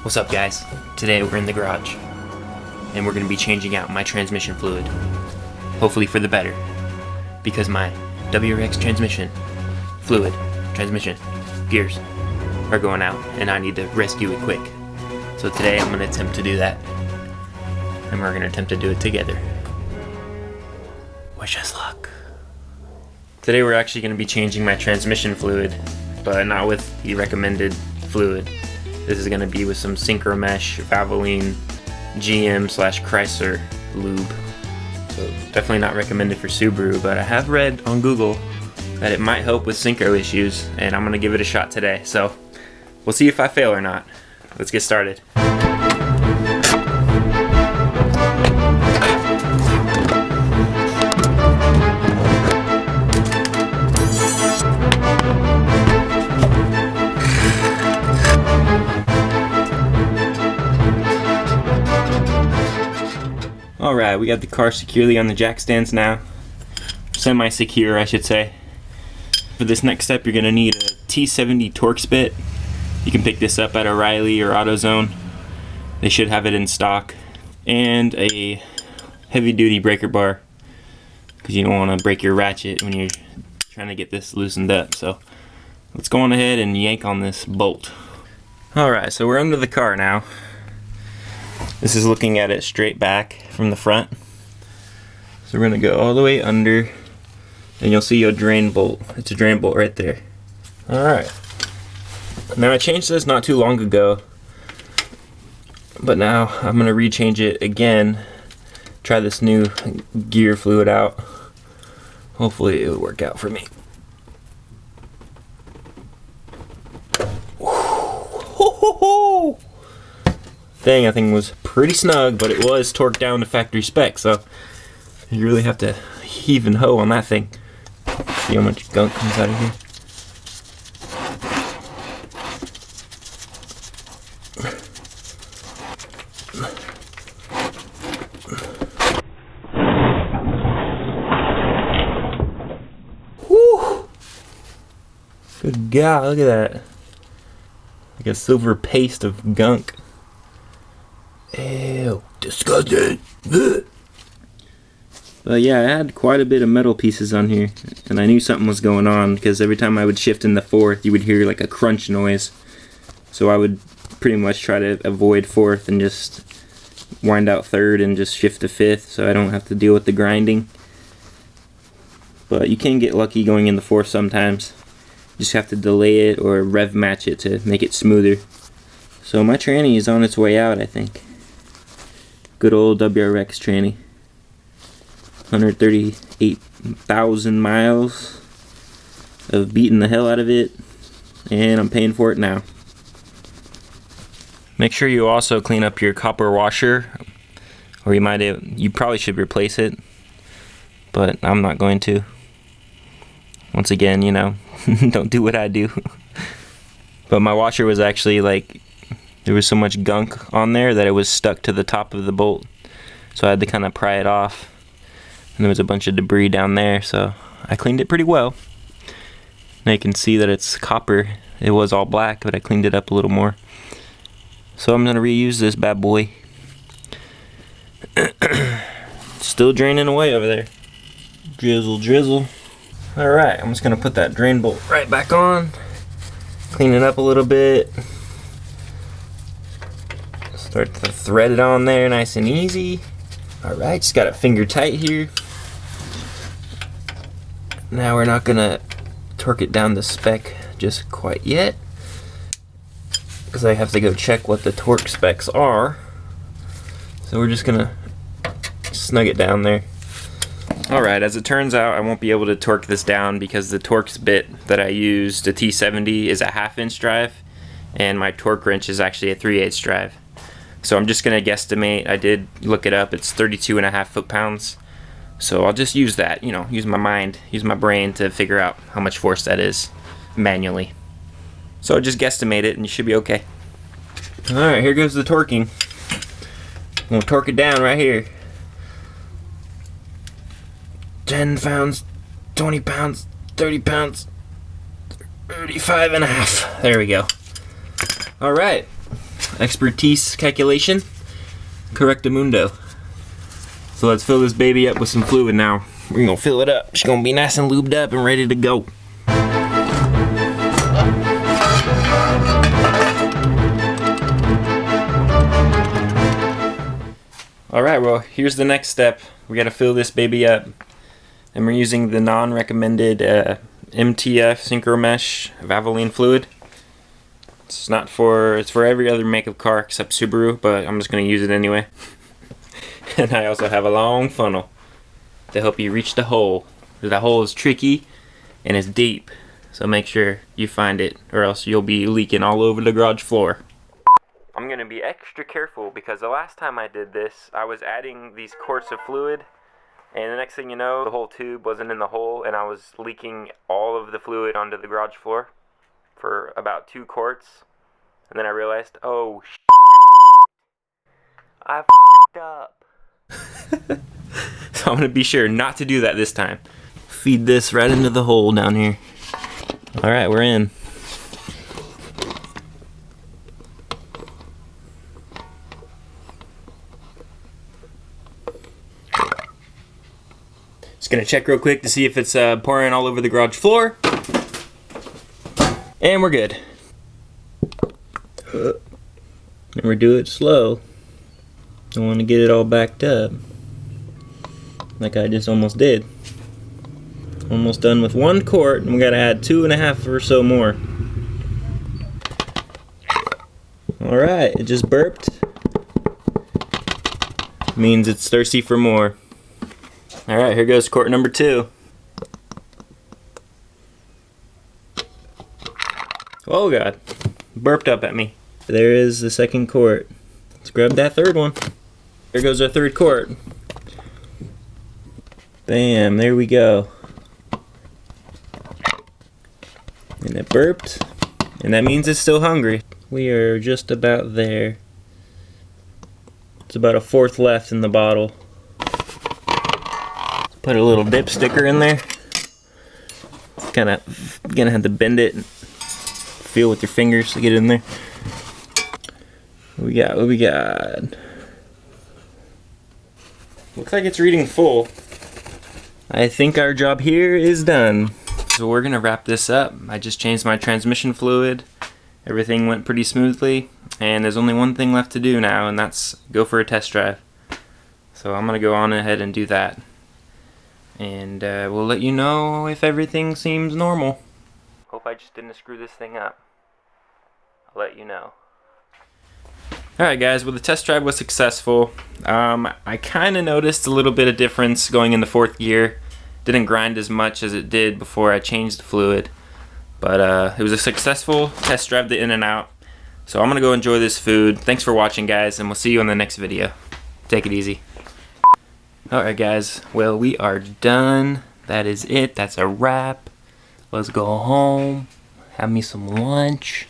What's up, guys? Today we're in the garage and we're going to be changing out my transmission fluid, hopefully for the better, because my WRX transmission gears are going out and I need to rescue it quick. So today I'm going to attempt to do that, and we're going to attempt to do it together. Wish us luck. Today we're actually going to be changing my transmission fluid, but not with the recommended fluid. This is going to be with some Synchro Mesh Valvoline GM/Chrysler lube. So definitely not recommended for Subaru, but I have read on Google that it might help with synchro issues, and I'm going to give it a shot today. So we'll see if I fail or not. Let's get started. Alright, we got the car securely on the jack stands now. Semi-secure, I should say. For this next step, you're going to need a T70 Torx bit. You can pick this up at O'Reilly or AutoZone. They should have it in stock. And a heavy-duty breaker bar, because you don't want to break your ratchet when you're trying to get this loosened up. So let's go on ahead and yank on this bolt. Alright, so we're under the car now. This is looking at it straight back from the front. So we're going to go all the way under, and you'll see a drain bolt. It's a drain bolt right there. Alright. Now I changed this not too long ago, but now I'm going to rechange it again. Try this new gear fluid out. Hopefully it'll work out for me. Dang, that thing was pretty snug, but it was torqued down to factory spec, so you really have to heave and hoe on that thing. See how much gunk comes out of here. Whew! Good God, look at that. Like a silver paste of gunk. Ew, disgusting. Ugh. But yeah, I had quite a bit of metal pieces on here, and I knew something was going on because every time I would shift in the fourth, you would hear like a crunch noise. So I would pretty much try to avoid fourth and just wind out third and just shift to fifth, so I don't have to deal with the grinding. But you can get lucky going in the fourth sometimes. You just have to delay it or rev match it to make it smoother. So my tranny is on its way out, I think. Good old WRX tranny. 138,000 miles of beating the hell out of it, and I'm paying for it now. Make sure you also clean up your copper washer, or you probably should replace it, but I'm not going to. Once again, you know, don't do what I do. But my washer was actually like, there was so much gunk on there that it was stuck to the top of the bolt, so I had to kind of pry it off, and there was a bunch of debris down there, so I cleaned it pretty well. Now you can see that it's copper. It was all black, but I cleaned it up a little more. So I'm going to reuse this bad boy. Still draining away over there. Drizzle, drizzle. Alright, I'm just going to put that drain bolt right back on, clean it up a little bit. Start to thread it on there nice and easy. Alright, just got it finger tight here. Now we're not gonna torque it down to spec just quite yet, because I have to go check what the torque specs are. So we're just gonna snug it down there. Alright, as it turns out, I won't be able to torque this down because the Torx bit that I used, the T70, is a 1/2 inch drive, and my torque wrench is actually a 3/8 drive. So I'm just going to guesstimate. I did look it up. It's 32.5 foot-pounds. So I'll just use that, you know, use my mind, use my brain to figure out how much force that is manually. So just guesstimate it and you should be okay. Alright, here goes the torquing. I'm going to torque it down right here. 10 pounds, 20 pounds, 30 pounds, 35.5. There we go. Alright. expertise calculation, correctamundo. So let's fill this baby up with some fluid now. We're gonna fill it up. She's gonna be nice and lubed up and ready to go. Alright, well, here's the next step. We gotta fill this baby up. And we're using the non-recommended MTF Synchro Mesh Valvoline fluid. It's for every other make of car except Subaru, but I'm just gonna use it anyway. And I also have a long funnel to help you reach the hole. The hole is tricky and it's deep, so make sure you find it or else you'll be leaking all over the garage floor. I'm gonna be extra careful because the last time I did this, I was adding these quarts of fluid, and the next thing you know, the whole tube wasn't in the hole and I was leaking all of the fluid onto the garage floor for about 2 quarts. And then I realized, oh shit, I f***ed up. So I'm gonna be sure not to do that this time. Feed this right into the hole down here. Alright, we're in. Just gonna check real quick to see if it's pouring all over the garage floor. And we're good. Never do it slow. Don't want to get it all backed up like I just almost did. Almost done with 1 quart, and we gotta add 2.5 or so more. Alright, it just burped. Means it's thirsty for more. Alright, here goes quart number 2. Oh god, burped up at me. There is the second quart. Let's grab that third one. Here goes our 3rd quart. Bam, there we go. And it burped, and that means it's still hungry. We are just about there. It's about a 1/4 left in the bottle. Put a little dip sticker in there. Kind of gonna have to bend it and feel with your fingers to get it in there. What we got? What we got? Looks like it's reading full. I think our job here is done. So we're gonna wrap this up. I just changed my transmission fluid. Everything went pretty smoothly, and there's only one thing left to do now, and that's go for a test drive. So I'm gonna go on ahead and do that. And we'll let you know if everything seems normal. Hope I just didn't screw this thing up. I'll let you know. Alright guys, well the test drive was successful. I kind of noticed a little bit of difference going into 4th gear. Didn't grind as much as it did before I changed the fluid. But it was a successful test drive, the in and out. So I'm going to go enjoy this food. Thanks for watching guys, and we'll see you in the next video. Take it easy. Alright guys, well we are done. That is it. That's a wrap. Let's go home. Have me some lunch.